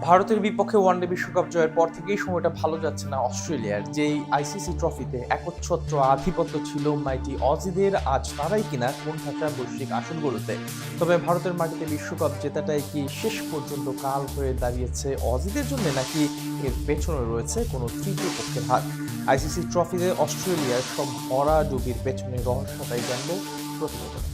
ভারতের বিপক্ষে ওয়ানডে বিশ্বকাপ জয়ের পর থেকেই সময়টা ভালো যাচ্ছে না অস্ট্রেলিয়ার। যেই আইসিসি ট্রফিতে একচ্ছত্র আধিপত্য ছিল মাইটি অজিদের, আজ তারাই কিনা কোণঠাসা বৈশ্বিক আসনগুলোতে। তবে ভারতের মাটিতে বিশ্বকাপ জেতাটাই কি শেষ পর্যন্ত কাল হয়ে দাঁড়িয়েছে অজিদের জন্য, নাকি এর পেছনে রয়েছে কোনো তৃতীয় পক্ষের হাত? আইসিসি ট্রফিতে অস্ট্রেলিয়ার সব ভরাডুবির পেছনে রহস্যটাই জানবো প্রতিবেদনে।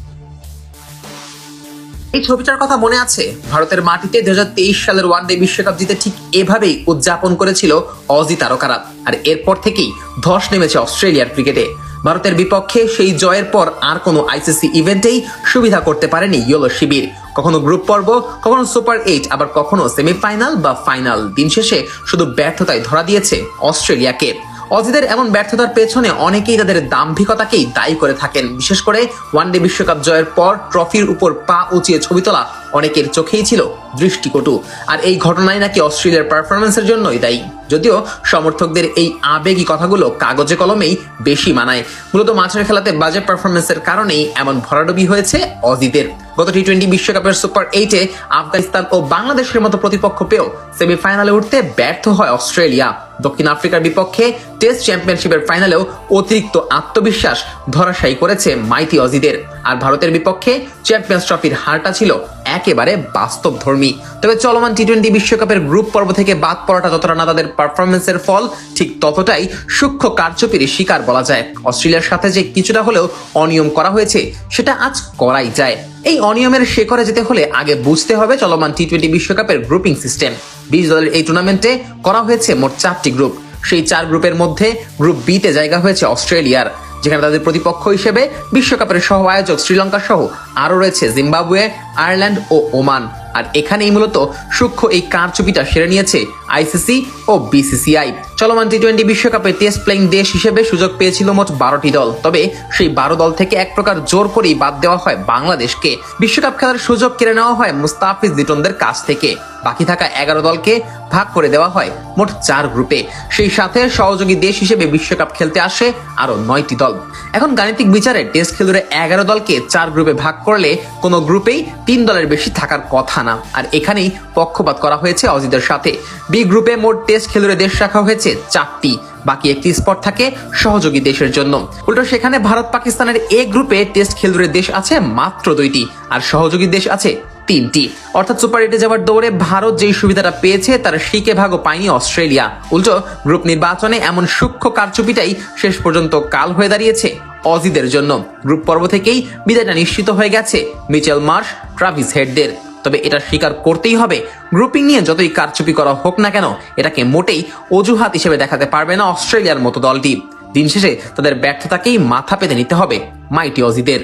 এই ছবিটার কথা মনে আছে? ভারতের মাটিতে 2023 সালের ওয়ানডে বিশ্বকাপ জিতে ঠিক এভাবেই উদযাপন করেছিল অজি তারকারা। আর এরপর থেকেই ধস নেমেছে অস্ট্রেলিয়ার ক্রিকেটে। ভারতের বিপক্ষে সেই জয়ের পর আর কোনো আইসিসি ইভেন্টেই সুবিধা করতে পারেনি ইয়েলো শিবির। কখনো গ্রুপ পর্ব, কখনো সুপার 8, আবার কখনো সেমিফাইনাল বা ফাইনাল। দিন শেষে শুধু ব্যর্থতায় ধরা দিয়েছে অস্ট্রেলিয়াকে। অজিদের এমন ব্যর্থতার পেছনে অনেকেই তাদের দাম্ভিকতাকেই দায়ী করে থাকেন। বিশেষ করে ওয়ানডে বিশ্বকাপ জয়ের পর ট্রফির উপর পা উঁচিয়ে ছবি তোলা অনেকের চোখেই ছিল দৃষ্টিকটু। আর এই ঘটনাই নাকি অস্ট্রেলিয়ার পারফরমেন্সের জন্যই দায়ী। যদিও সমর্থকদের এই আবেগী কথাগুলো কাগজে কলমেই বেশি মানায়। মূলত মাঠের খেলাতে বাজে পারফরমেন্সের কারণেই এমন ভরাডুবি হয়েছে অজিদের। গত টি-20 বিশ্বকাপের সুপার 8-এ আফগানিস্তান ও বাংলাদেশের মতো প্রতিপক্ষ পেয়েও সেমিফাইনালে উঠতে ব্যর্থ হয় অস্ট্রেলিয়া। দক্ষিণ আফ্রিকার বিপক্ষে টেস্ট চ্যাম্পিয়নশিপের ফাইনালেও অতিরিক্ত আত্মবিশ্বাস ধরাশায়ী করেছে মাইটি অজিদের। আর ভারতের বিপক্ষে চ্যাম্পিয়ন্স ট্রফির হারটা ছিল একেবারে বাস্তবধর্মী। তবে চলমান টি-20 বিশ্বকাপের গ্রুপ পর্ব থেকে বাদ পড়াটা যতটা না তাদের পারফরমেন্সের ফল, ঠিক ততটাই সূক্ষ্ম কারচুপির শিকার বলা যায়। অস্ট্রেলিয়ার সাথে যে কিছুটা হলেও অনিয়ম করা হয়েছে, সেটা আজ করাই যায়। এই অনিয়মের শেকড়ে যেতে হলে আগে বুঝতে হবে চলমান টি-20 বিশ্বকাপের গ্রুপিং সিস্টেম। 20 দলের এই টুর্নামেন্টে করা হয়েছে মোট 4টি গ্রুপ। সেই 4 গ্রুপের মধ্যে গ্রুপ বি তে জায়গা হয়েছে অস্ট্রেলিয়ার, যেখানে তাদের প্রতিপক্ষ হিসেবে বিশ্বকাপের সহ আয়োজক শ্রীলঙ্কা সহ আরো রয়েছে জিম্বাবুয়ে, আয়ারল্যান্ড ও ওমান। আর এখানেই মূলত সূক্ষ্ম এই কারচুপিটা সেরে নিয়েছে আইসিসি ও বিসিসিআই। চলমান টি-20 বিশ্বকাপে টেস্ট প্লেইং দেশ হিসেবে সুযোগ পেয়েছিল মোট 12টি দল। তবে সেই 12 দল থেকে এক প্রকার জোর করেই বাদ দেওয়া হয় বাংলাদেশকে। বিশ্বকাপ খেলার সুযোগ কেড়ে নেওয়া হয় মুস্তাফিজ লিটনদের কাছ থেকে। বাকি থাকা 11 দলকে ভাগ করে দেওয়া হয় মোট 4 গ্রুপে। সেই সাথে সহযোগী দেশ হিসেবে বিশ্বকাপ খেলতে আসে আরো 9টি দল। এখন গাণিতিক বিচারে টেস্ট খেলুড়ে 11 দলকে 4 গ্রুপে ভাগ করলে কোনো গ্রুপেই 3 দলের বেশি থাকার কথা না। আর এখানেই পক্ষপাত করা হয়েছে অজিদের সাথে। বি গ্রুপে মোট টেস্ট খেলুড়ে দেশ রাখা হয়েছে 4টি, বাকি একটি স্পট থাকে সহযোগী দেশের জন্য। উল্টো সেখানে ভারত পাকিস্তানের এ গ্রুপে টেস্ট খেলুড়ে দেশ আছে মাত্র 2টি, আর সহযোগী দেশ আছে 3টি। অর্থাৎ সুপার 8-এ যাওয়ার দৌড়ে ভারত যেই সুবিধাটা পেয়েছে তার শিকে ভাগও পায়নি অস্ট্রেলিয়া। উল্টো গ্রুপ নির্বাচনে এমন সূক্ষ্ম কারচুপিটাই শেষ পর্যন্ত কাল হয়ে দাঁড়িয়েছে অজিদের জন্য। গ্রুপ পর্ব থেকেই বিদায়টা নিশ্চিত হয়ে গেছে মিচেল মার্শ, ট্রাভিস হেডদের। তবে এটা স্বীকার করতেই হবে, গ্রুপিং নিয়ে যতই কারচুপি করা হোক না কেন, এটাকে মোটেই অজুহাত হিসেবে দেখাতে পারবে না অস্ট্রেলিয়ার মতো দলটি। দিন শেষে তাদের ব্যর্থতাকেই মাথা পেতে নিতে হবে মাইটি অজিদের।